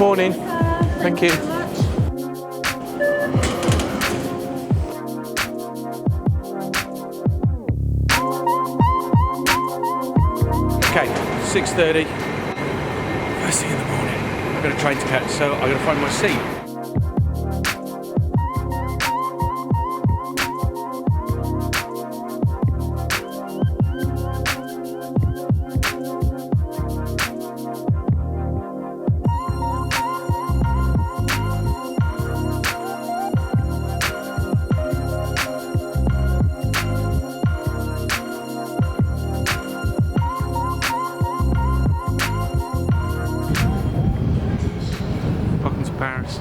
Morning. Thank you. Okay, 6:30. First thing in the morning. I've got a train to catch, so I've got to find my seat. Welcome to Paris.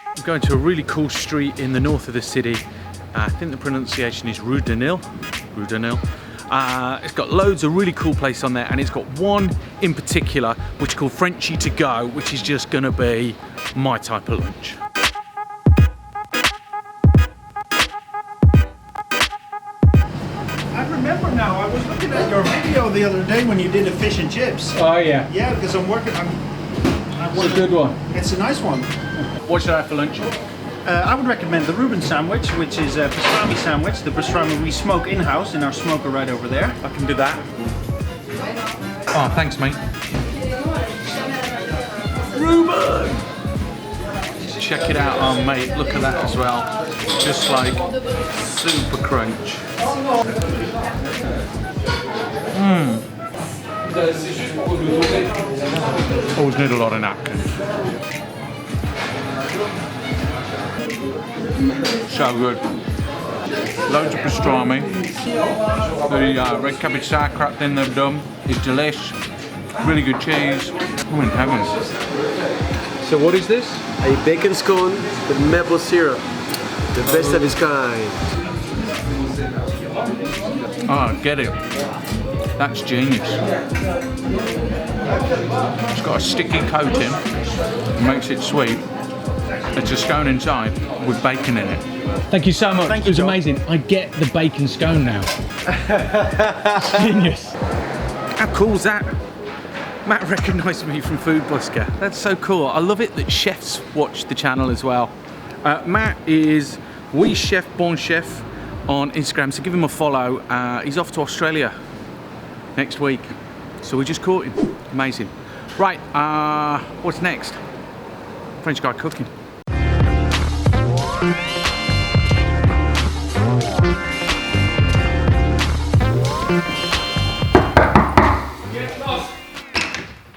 I'm going to a really cool street in the north of the city. I think the pronunciation is Rue de Nil. Rue de Nil. It's got loads of really cool places on there, and it's got one in particular which is called Frenchy to Go, which is just going to be my type of lunch. I remember now, I was looking at your video the other day when you did the fish and chips. Oh yeah. Yeah, because I'm working on... It's a good one. It's a nice one. What should I have for lunch? I would recommend the Reuben sandwich, which is a pastrami sandwich. The pastrami we smoke in-house in our smoker right over there. I can do that. Oh, thanks, mate. Reuben! Check it out, oh mate, look at that as well. Just like super crunch. Always need a lot of napkins. So good. Loads of pastrami. The red cabbage sauerkraut thing they've done is delish. Really good cheese. Oh, in heaven. So what is this? A bacon scone with maple syrup. The best of its kind. Oh, get it. That's genius. It's got a sticky coating, makes it sweet. It's a scone inside with bacon in it. Thank you so much. Thank you, it was John. amazing. I get the bacon scone now. Genius. How cool is that? Matt recognised me from Food Busks. That's so cool. I love it that chefs watch the channel as well. Matt is Oui Chef Bon Chef on Instagram, so give him a follow. He's off to Australia next week, so we just caught him. Amazing. Right, what's next? French guy cooking.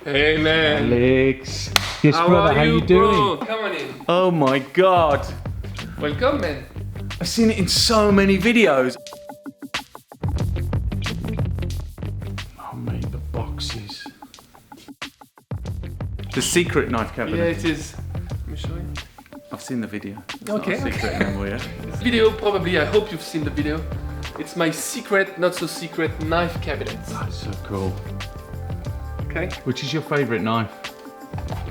Hey man. Alex. Yes, brother, how you doing? Bro? Come on in. Oh my god. Welcome, man. I've seen it in so many videos. Oh mate, the boxes. The secret knife cabinet. Yeah, it is. Let me show you. I've seen the video. It's Okay. not a secret anymore, yeah? This video, probably, I hope you've seen the video. It's my secret, not so secret knife cabinet. That's so cool. Okay? Which is your favourite knife?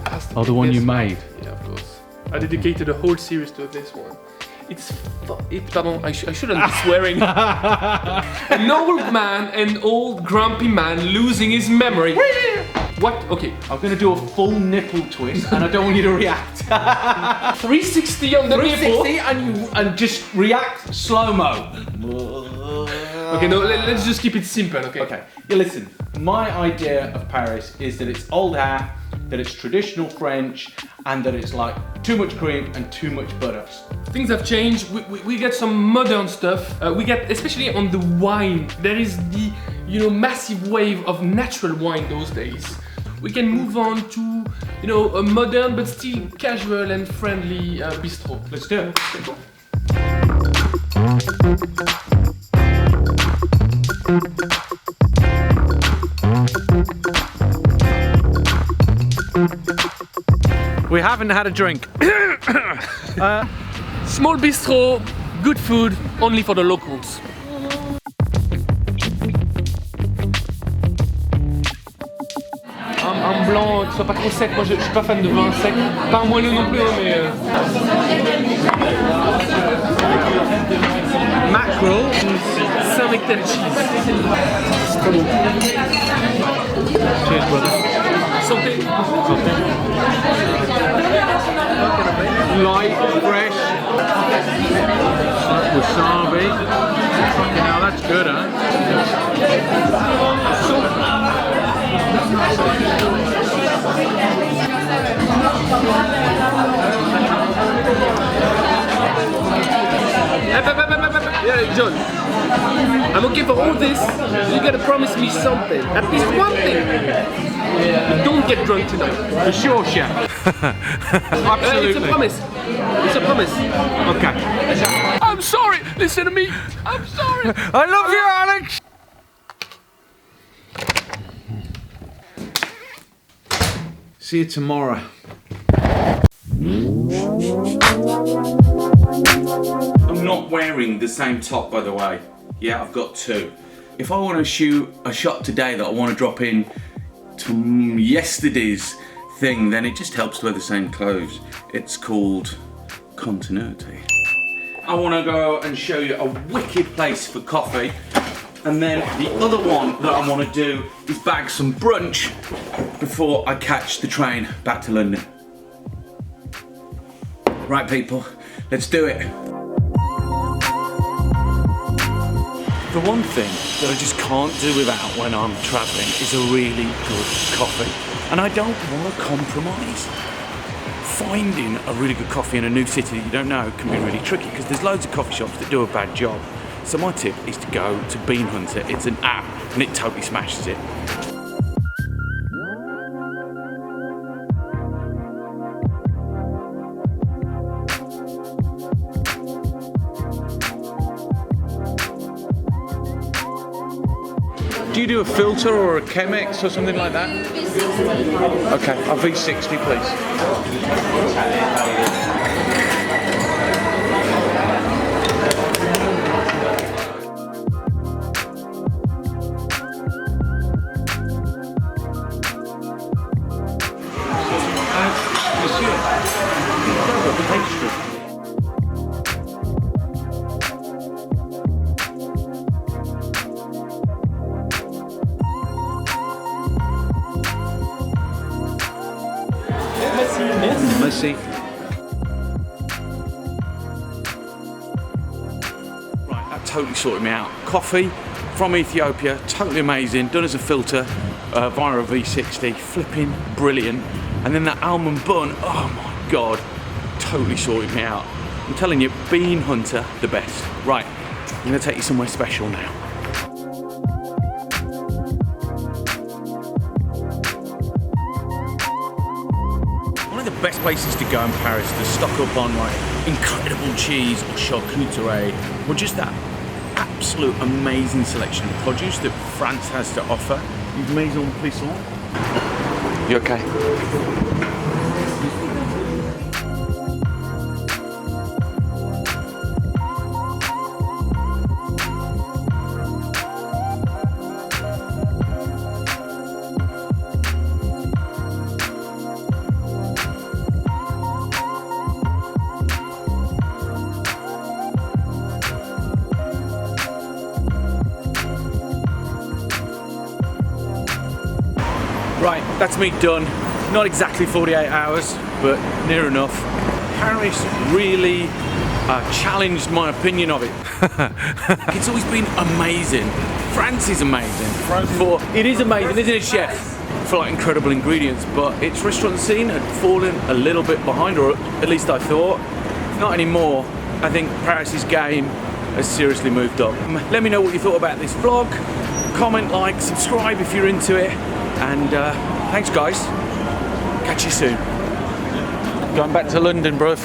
Has to Oh, be the one this you made? Yeah, of course. I dedicated a whole series to this one. Pardon, I shouldn't be swearing. An old man, an old grumpy man losing his memory. What? Okay. I'm going to do a full nipple twist and I don't want you to react. 360 on the nipple. 360 and just react slow-mo. Okay, no, let's just keep it simple, okay? Okay, yeah, listen, my idea of Paris is that it's old hat, that it's traditional French, and that it's like too much cream and too much butter. Things have changed, we get some modern stuff, we get, especially on the wine, there is the, massive wave of natural wine those days. We can move on to, a modern but still casual and friendly bistro. Let's do it. We haven't had a drink. Small bistro, good food, only for the locals. Un blanc qui soit pas trop sec, moi je suis pas fan de vin sec, pas un moelleux non plus, mais... Mackerel. Saint-Nectaire cheese. Cheers, brother. Something. Light, fresh. Wasabi. Fucking hell, that's good, huh? Yeah, John. I'm okay for all this. You gotta promise me something. At least one thing. Don't get drunk tonight. For sure, chef. Absolutely. It's a promise. It's a promise. Okay. I'm sorry. Listen to me. I'm sorry. I love you, Alex. See you tomorrow. I'm not wearing the same top, by the way. Yeah, I've got two. If I want to shoot a shot today that I want to drop in to yesterday's thing, then it just helps to wear the same clothes. It's called continuity. I want to go and show you a wicked place for coffee. And then the other one that I want to do is bag some brunch before I catch the train back to London. Right, people, let's do it. The one thing that I just can't do without when I'm travelling is a really good coffee. And I don't want to compromise. Finding a really good coffee in a new city that you don't know can be really tricky because there's loads of coffee shops that do a bad job. So my tip is to go to Bean Hunter. It's an app and it totally smashes it. Do you do a filter or a Chemex or something like that? Okay, a V60 please. Merci. Right, that totally sorted me out. Coffee from Ethiopia, totally amazing, done as a filter via a V60, flipping brilliant. And then that almond bun, oh my God, totally sorted me out. I'm telling you, Bean Hunter, the best. Right, I'm gonna take you somewhere special now. Best places to go in Paris to stock up on like incredible cheese or charcuterie or just that absolute amazing selection of produce that France has to offer. You've maison cuisson. You okay? Right, that's me done. Not exactly 48 hours, but near enough. Paris really challenged my opinion of it. It's always been amazing. France is amazing. It is amazing, isn't it, chef? For like incredible ingredients, but its restaurant scene had fallen a little bit behind, or at least I thought. Not anymore. I think Paris's game has seriously moved up. Let me know what you thought about this vlog. Comment, like, subscribe if you're into it. And thanks guys, catch you soon. Going back to London, bruv.